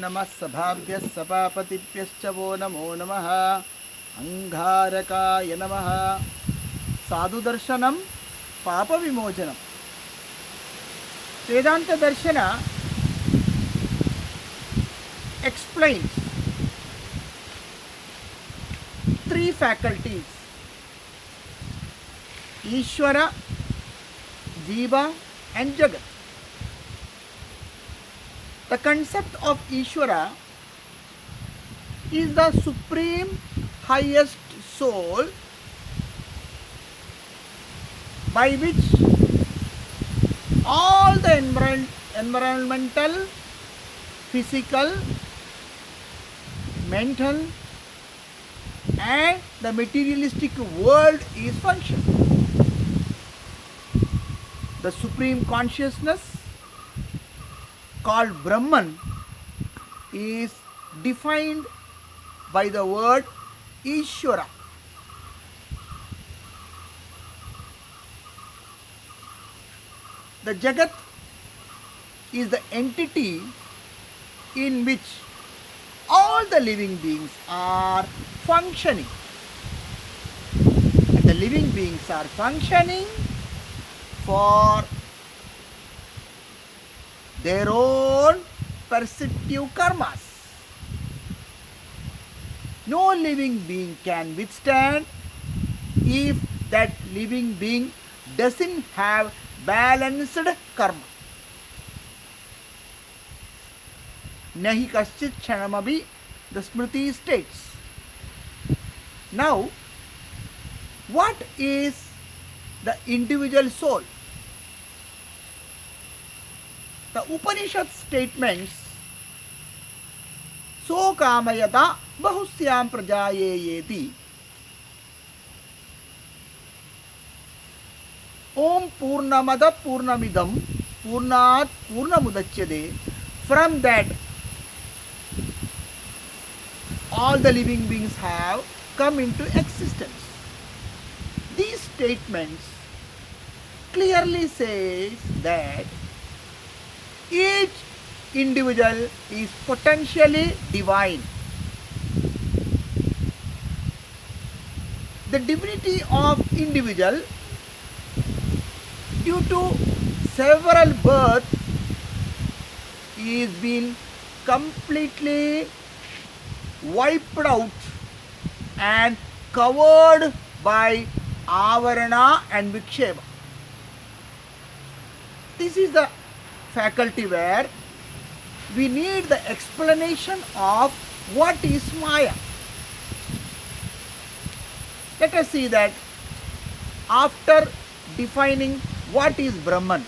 नमः सभाभ्यः सभापतिभ्यश्च वो नमो नमः अंगारकाय नमः साधुदर्शनं पापविमोचनं वेदांत दर्शन explains three faculties: Ishvara, Jiva and Jagat. The concept of Ishvara is the supreme highest soul by which all the environmental, physical, mental and the materialistic world is functioning. The supreme consciousness called Brahman is defined by the word Ishvara. The Jagat is the entity in which all the living beings are functioning. And the living beings are functioning for their own perceptive karmas. No living being can withstand if that living being doesn't have balanced karma. Nahi kaschit kshanamabhi, the Smriti states. Now, what is the individual soul? The Upanishad statements, So kamayata bahusyam prajayeyeti. Om Purnamada Purnamidam Purnat Purnamudachyade. From that, all the living beings have come into existence. These statements clearly says that each individual is potentially divine. The divinity of individual due to several births is been completely wiped out and covered by avarana and viksheva. This is the faculty where we need the explanation of what is Maya. Let us see that after defining what is Brahman.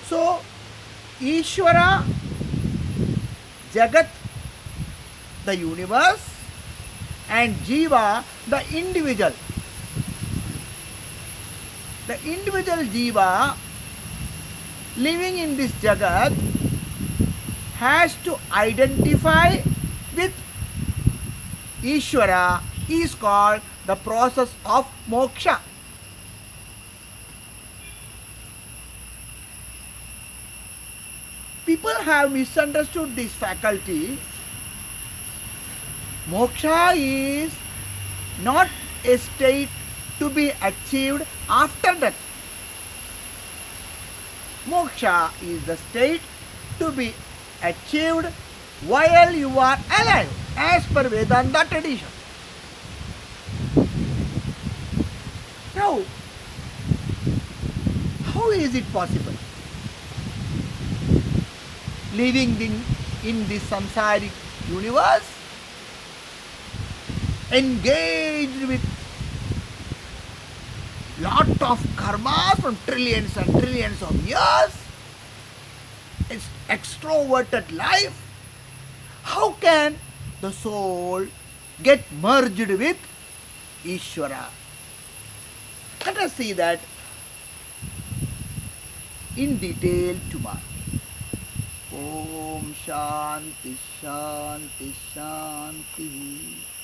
So, Ishvara, Jagat, the universe, and Jiva, the individual. The individual Jiva living in this Jagat has to identify with Ishvara is called the process of moksha. People have misunderstood this faculty. Moksha is not a state to be achieved after death. Moksha is the state to be achieved while you are alive, as per Vedanta tradition. Now, how is it possible? Living in this samsaric universe, engaged with lot of karmas from trillions and trillions of years, it's extroverted life. How can the soul get merged with Ishvara? Let us see that in detail tomorrow. Om Shanti Shanti Shanti.